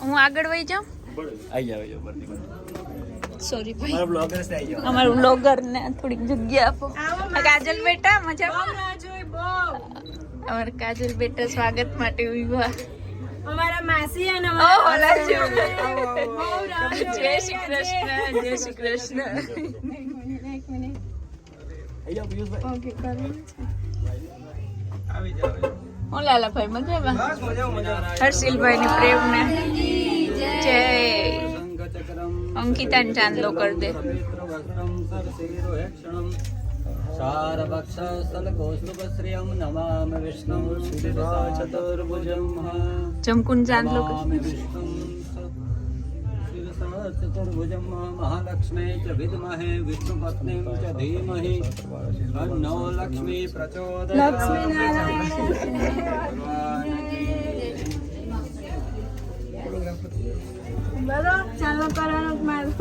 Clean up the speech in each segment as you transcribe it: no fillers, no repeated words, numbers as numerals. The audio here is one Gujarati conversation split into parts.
હું આગળ વહી જાઉં. આવી જાવ સોરી ભાઈ, મારા બ્લોગર્સ આવી જાવ. અમારું બ્લોગર ને થોડીક જગ્યા આપો. કાજલ બેટા મજામાં? અમારા કાજલ બેટા સ્વાગત માટે ઉભા. અમારા માસી અને જય શ્રી કૃષ્ણ, જય શ્રી કૃષ્ણ. આવી જાવ પિયુષભાઈ. આવી જાવ. હું લાલાભાઈ મજામાં? હર્ષિલભાઈ ની પ્રેમ ને જય. અંકિતા ને ચાંદલો કરી દે. જમકુન ચાંદલો चतुर्भुजं महालक्ष्मी च विद्महे विष्णुपत्नीं च धीमहि तन्नो लक्ष्मी प्रचोदयात्. ચાલો કરવાનું મારું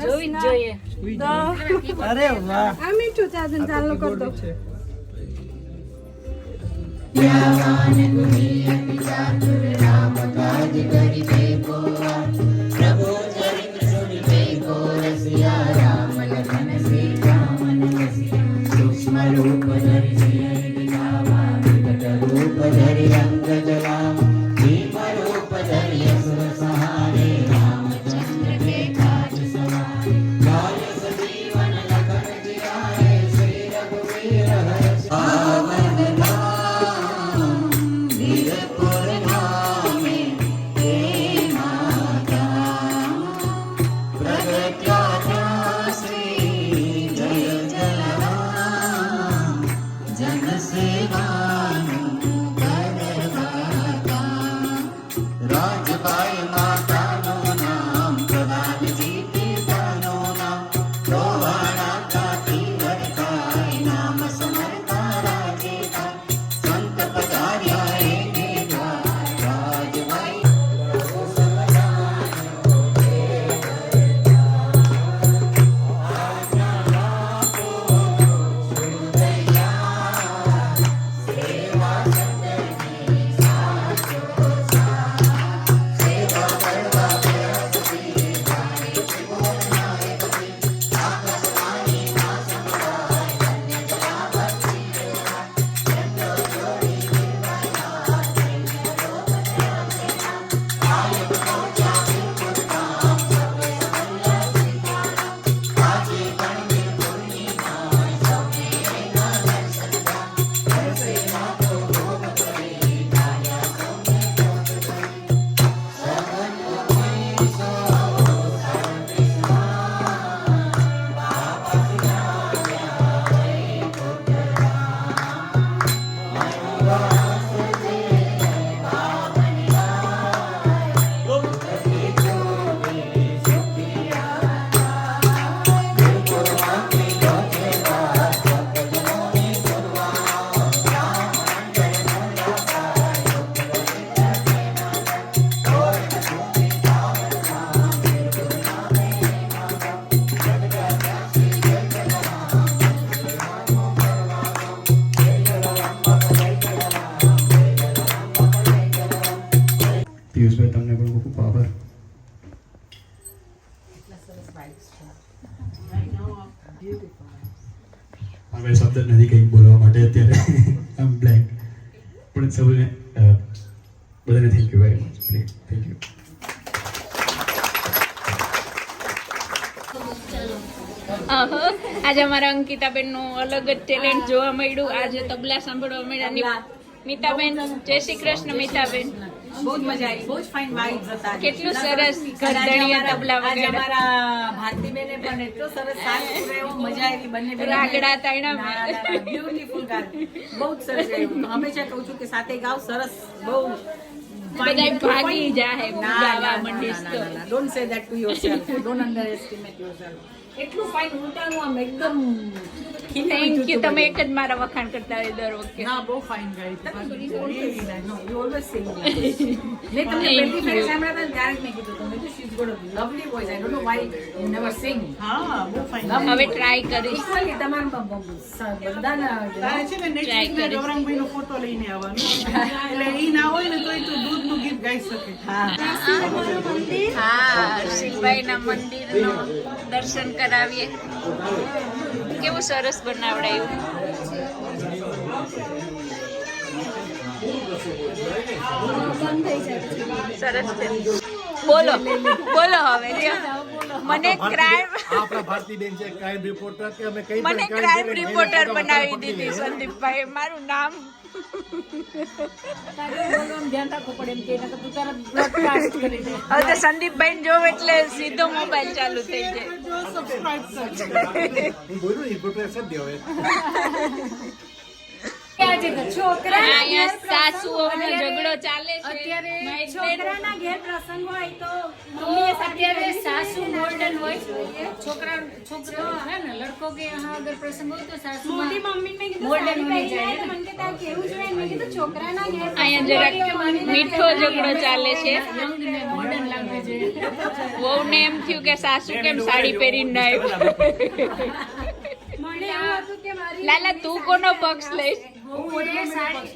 જોવી જ જોઈએ. અરે વાહ. આ મીઠું ચાદન ચાલો કર દો. પિયુષભાઈ તમને પણ ખૂબ ખૂબ આભાર. હવે શબ્દ નથી કંઈક બોલવા માટે અત્યારે. આમ બ્લેન્ક. પણ સૌને બધાને thank you very much. Thank you. આજે અમારા અંકિતાબેન નું અલગ જ ટેલેન્ટ જોવા મળ્યું. આજે તબલા સાંભળવા મળ્યા. મીતાબેન, જય શ્રી કૃષ્ણ. મીતાબેન, બહુ જ મજા આવી, બહુ જ ફાઇન વાઇબ્સ હતા. કેટલું સરસ ગરદણીયા તબલા આજે વગાડ્યા. અમારા ભારતીબેને પણ એટલો સરસ સાથ કર્યો, મજા આવી. બંને રાગડા તાયણા બ્યુટીફુલ ગાયું, બહુ જ સરસ ગાયું. તો હંમેશા કહું છું કે સાથે ગાવ, સરસ, બહુ બધાય ભાગી જાહે ગાવા મંડીશ તો. Don't say that two yourself, don't underestimate yourself. એટલું ફાઇન ઉલટાનું આમ એકદમ થેન્ક યુ. તમે એક જ મારા વખાણ કરતા હોય દર વખતે. ના બહુ ફાઇન ગાડી મેં તમને પહેલી ફેર સાંભળ્યા હતા ત્યારે જ મેં કીધું તમે તો she is got a lovely voice I don't know why you never sing. હા બહુ ફાઇન. હવે ટ્રાય કરીશ. ઇક્વલી તમારા બધાના તારે છે ને નેક્સ્ટ વીક માં ગૌરાંગભાઈ નો ફોટો લઈને આવવાનો એટલે ઈ ના હોય ને તોય તું દૂધનું ગીત ગાઈ શકે. હા, હર્ષિલભાઈના મંદિરનો દર્શન કરાવીએ. કેવું સરસ બનાવડાયું. સરસ છે. બોલો બોલો હવે મને ક્રાઇમ આપણા ભારતીબેન છે ક્રાઇમ રિપોર્ટર કે અમે કઈ મને ક્રાઇમ રિપોર્ટર બનાવી દીધી સંદીપભાઈ. મારું નામ ધ્યાન રાખવું પડે એમ કે નકર તું તારા બ્રોડકાસ્ટ કરી દે. હવે તો સંદીપભાઈ જોવ એટલે સીધો મોબાઈલ ચાલુ થઈ જાય. હું બોલું ઇન્ફોર્મેશન દે હવે આજે તો છોકરા અહીંયા સાસુઓનો ઝઘડો ચાલે છે. અત્યારે મહેશબેન, છોકરાના ઘેર પ્રસંગ હોય તો મમ્મીએ અત્યારે सासू मॉडर्न હોય છોકરા હે ને લડકો કે यहाँ अगर प्रसंग हो तो सासू મોટી મમ્મીને મેં કીધું Modern સાડી હોની પહેરીને चाहिए. આય તો મને કે તારે કેવું જોઈએ મેં કીધું છોકરાના ઘેર અહીંયા જરાક મીઠો ઝઘડો ચાલે છે. यंग ने मॉडर्न લાગે છે. વહુને એમ થયું કે સાસુ કેમ સાડી પહેરીને ના આવી. મને એવું હતું કે મારી લાલા તું કોનો પક્ષ લઈશ? वो ये साड़ी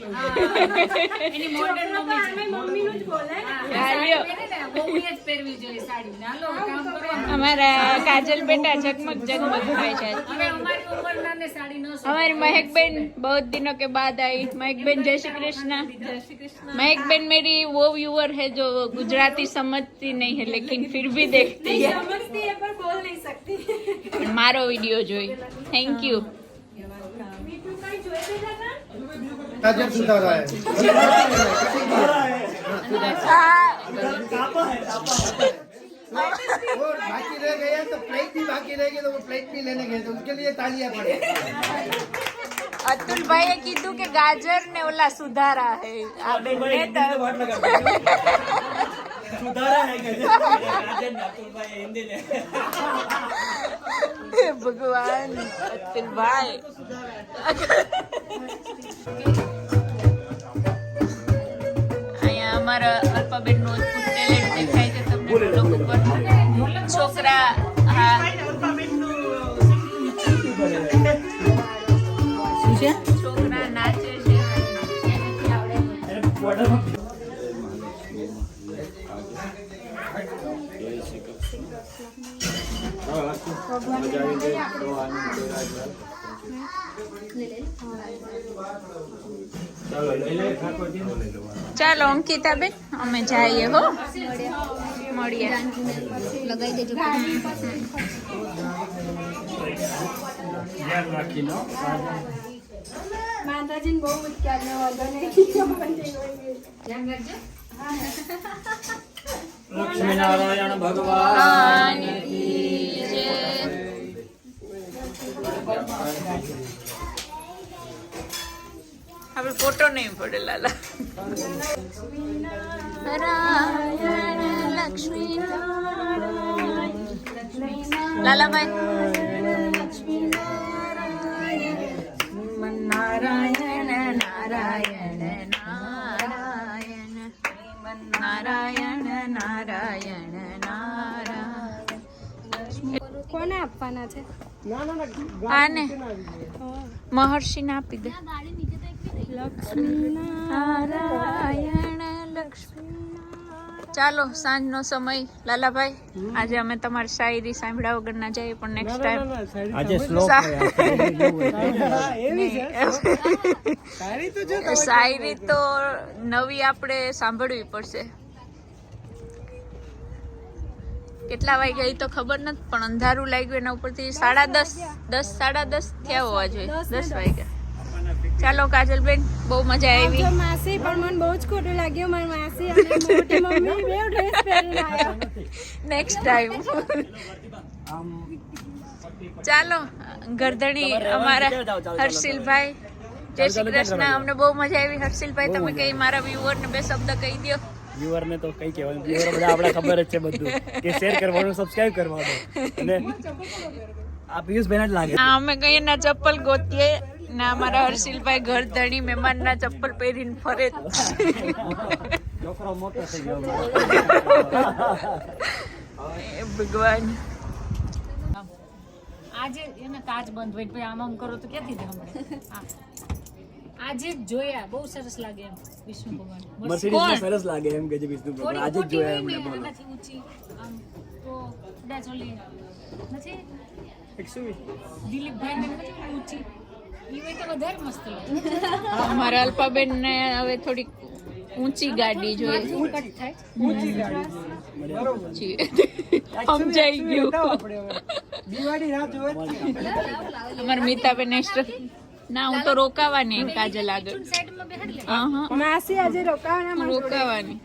એની મોડર્ન અમે મમ્મીનું જ બોલે ને. હાલ્યો. वो જ પહેરવી જોઈએ સાડી. નાલો કામ કરો. અમારા કાજલ બેટા ઝગમગ ઝગમગ થાય છે. હવે અમારી ઉંમરના ને સાડી ન हमारी महक बहन बहुत दिनों के बाद आई. महक बहन जय श्री कृष्ण. महक बहन मेरी वो व्यूअर है जो गुजराती समझती नहीं है लेकिन फिर भी देखती है. સમજતી है पर बोल नहीं सकती. પણ મારો વિડિયો જોઈ. Thank you. મીઠું કઈ જોઈ દીધા હતા? કાજલ સુધારા હે और बाकी रह गया तो फ्लाइट भी बाकी रह गया तो वो फ्लाइट भी लेने गए तो उसके लिए तालियां पड़े અતુલભાઈએ કીધું કે ગાજર ને ઓલા સુધારા હે. આ બેનને તો સુધારા હે કે રાજન અતુલભાઈ હિન્દી ને હે ભગવાન. અતુલભાઈ અહીંયા અમારા અલ્પાબેનનું અદભુત ટેલેન્ટ દેખાય છે તમને બ્લોગ ઉપર. છોકરા હા છોકરા નાચે છે. ચાલો અંકિતાબેન અમે જઈએ હો. મળીએ. ધ્યાન રાખીને માતાજીને બહુ ઉચ્ચારને વગર નહીં. ધ્યાન રાખજો. લક્ષ્મીનારાયણ ભગવાન કી જય. આપણે ફોટો નહીં પડે લાલા. નારાયણ લક્ષ્મી લાલાભાઈ નારાયણ નારાયણ નારાયણ નારાયણ નારાયણ નારાયણ. કોને આપવાના છે? આને મહર્ષિને આપી દે. નારાયણ લક્ષ્મી. ચાલો સાંજનો સમય લાલાભાઈ. આજે અમે તમારી શાયરી સાંભળ્યા વગર ના જઈએ પણ નેક્સ્ટ ટાઈમ આજે શ્લોક શાયરી તો નવી આપણે સાંભળવી પડશે. કેટલા વાગ્યા એ તો ખબર નથી પણ અંધારું લાગ્યું એના ઉપરથી 10:30 થયા હોવા જોઈએ. 10 વાગ્યા. ચાલો કાજલબેન બહુ મજા આવી. જો માસી પણ મને બહુ જ ખોટું લાગ્યું. મારી માસી અને મોટી મમ્મી બે ડ્રેસ પહેરીને આવ્યા. Next time. ચાલો ગરદણી અમારા હર્ષિલભાઈ. જય શ્રી કૃષ્ણ. અમને બહુ મજા આવી. હર્ષિલભાઈ તમે કઈ મારા વ્યુઅર ને 2 શબ્દ કહી દો. વ્યુઅર ને તો કઈ કહેવાનું, વ્યુઅર બધા આપણા ખબર જ છે બધું કે શેર કરવાનું, સબસ્ક્રાઇબ કરવાનું. અને આ પિયુષભાઈ જ લાગે. આ અમે કઈ ના ચપ્પલ ગોતીએ ના અમારા હર્ષિલભાઈ ઘર ધણી મહેમાનના ચપ્પલ પહેરીને ફરે જ છે. છોકરો મોટો થઈ ગયો. એ ભગવાન. આજે એને કાચ બંધ હોય પછી આમ આમ કરો તો ક્યાંથી દે હમણાં આજે જ જોયા બહુ સરસ લાગે એમ વિષ્ણુ ભગવાન મર્સિડીઝ ને સરસ લાગે એમ કે જે વિષ્ણુ ભગવાન આજે જ જોયા એમને. બોલો એનાથી ઊંચી આમ તો કદાચ ઓલી નથી દિલીપભાઈ ને નથી ઊંચી ઈ હોય તો વધારે મસ્ત લાગે. અમારા અલ્પાબેન ને હવે થોડીક ઊંચી ગાડી જોઈએ. કટ થાય ઊંચી. સમજાઈ ગયું. અમારા મીતાબેન ના હું તો રોકાવાની એમ કાજલ આગળ. સાઈડમાં બેહાડી લે હા માસી આજે રોકાવાના રોકાવાની.